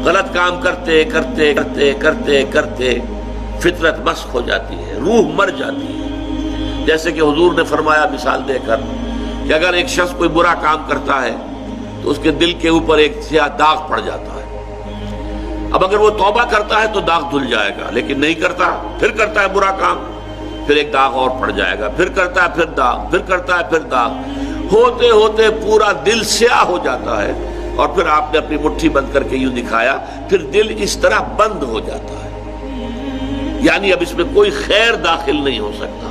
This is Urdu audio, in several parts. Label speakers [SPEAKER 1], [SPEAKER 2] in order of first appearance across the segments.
[SPEAKER 1] غلط کام کرتے کرتے کرتے کرتے کرتے فطرت مسخ ہو جاتی ہے، روح مر جاتی ہے۔ جیسے کہ حضور نے فرمایا مثال دے کر کہ اگر ایک شخص کوئی برا کام کرتا ہے تو اس کے دل کے اوپر ایک سیاہ داغ پڑ جاتا ہے۔ اب اگر وہ توبہ کرتا ہے تو داغ دھل جائے گا، لیکن نہیں کرتا، پھر کرتا ہے برا کام، پھر ایک داغ اور پڑ جائے گا، پھر کرتا ہے پھر داغ، پھر کرتا ہے پھر داغ، ہوتے ہوتے پورا دل سیاہ ہو جاتا ہے۔ اور پھر آپ نے اپنی مٹھی بند کر کے یوں دکھایا، پھر دل اس طرح بند ہو جاتا ہے، یعنی اب اس میں کوئی خیر داخل نہیں ہو سکتا۔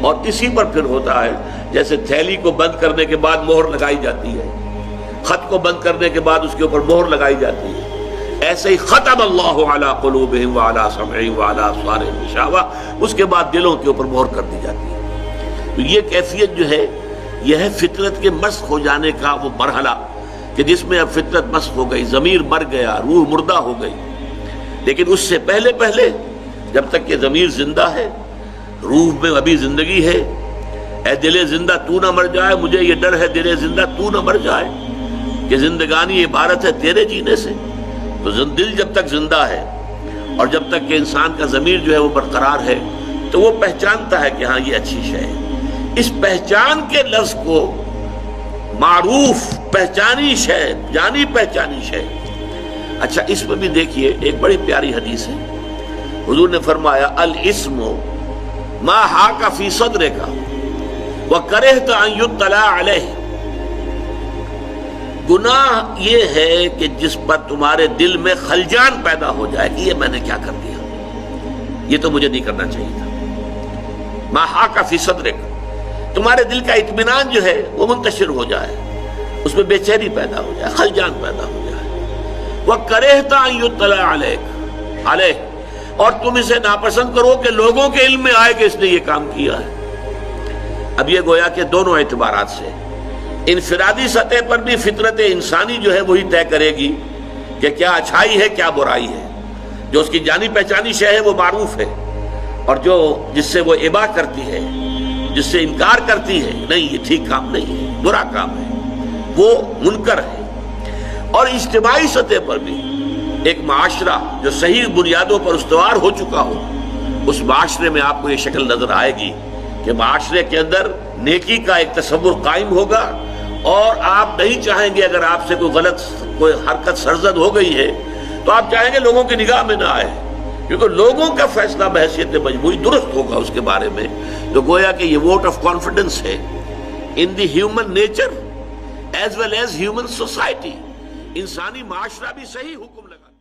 [SPEAKER 1] اور اسی پر پھر ہوتا ہے جیسے تھیلی کو بند کرنے کے بعد مہر لگائی جاتی ہے، خط کو بند کرنے کے بعد اس کے اوپر مہر لگائی جاتی ہے، ایسے ہی ختم اللہ علی قلوبہم وعلی سمعہم وعلی ابصارہم غشاوہ، اس کے بعد دلوں کے اوپر مہر کر دی جاتی ہے۔ تو یہ کیفیت جو ہے یہ ہے فطرت کے مسخ ہو جانے کا وہ مرحلہ کہ جس میں اب فطرت مسخ ہو گئی، ضمیر مر گیا، روح مردہ ہو گئی۔ لیکن اس سے پہلے پہلے جب تک کہ ضمیر زندہ ہے، روح میں ابھی زندگی ہے، اے دل زندہ تو نہ مر جائے، مجھے یہ ڈر ہے دل زندہ تو نہ مر جائے کہ زندگانی عبارت ہے تیرے جینے سے۔ تو دل جب تک زندہ ہے اور جب تک کہ انسان کا ضمیر جو ہے وہ برقرار ہے تو وہ پہچانتا ہے کہ ہاں یہ اچھی شے ہے۔ اس پہچان کے لفظ کو معروف، پہچانی شے، جانی پہچانی شے۔ اچھا اس میں بھی دیکھیے ایک بڑی پیاری حدیث ہے، حضور نے فرمایا الاسم ما حاک فی صدرک وکرہت ان یطلع علیہ، گناہ یہ ہے کہ جس پر تمہارے دل میں خلجان پیدا ہو جائے کہ یہ میں نے کیا کر دیا، یہ تو مجھے نہیں کرنا چاہیے تھا۔ ما حاک فی صدرک، تمہارے دل کا اطمینان جو ہے وہ منتشر ہو جائے، اس میں بے چینی پیدا ہو جائے، خلجان پیدا ہو جائے۔ وَكَرِهْتَ أَن يُطَّلَعَ عَلَيْكَ، اور تم اسے ناپسند کرو کہ لوگوں کے علم میں آئے کہ اس نے یہ کام کیا ہے۔ اب یہ گویا کہ دونوں اعتبارات سے انفرادی سطح پر بھی فطرت انسانی جو ہے وہی طے کرے گی کہ کیا اچھائی ہے کیا برائی ہے، جو اس کی جانی پہچانی شے ہے وہ معروف ہے، اور جو جس سے وہ ابا کرتی ہے، جس سے انکار کرتی ہے نہیں یہ ٹھیک کام نہیں ہے، برا کام ہے، وہ منکر ہے۔ اور اجتماعی سطح پر بھی ایک معاشرہ جو صحیح بنیادوں پر استوار ہو چکا ہو، اس معاشرے میں آپ کو یہ شکل نظر آئے گی کہ معاشرے کے اندر نیکی کا ایک تصور قائم ہوگا، اور آپ نہیں چاہیں گے اگر آپ سے کوئی حرکت سرزد ہو گئی ہے تو آپ چاہیں گے لوگوں کی نگاہ میں نہ آئے، کیونکہ لوگوں کا فیصلہ بحیثیت مجموعی درست ہوگا اس کے بارے میں۔ تو گویا کہ یہ ووٹ آف کانفیڈنس ہے in the human nature as well as human society, انسانی معاشرہ بھی صحیح حکم لگا۔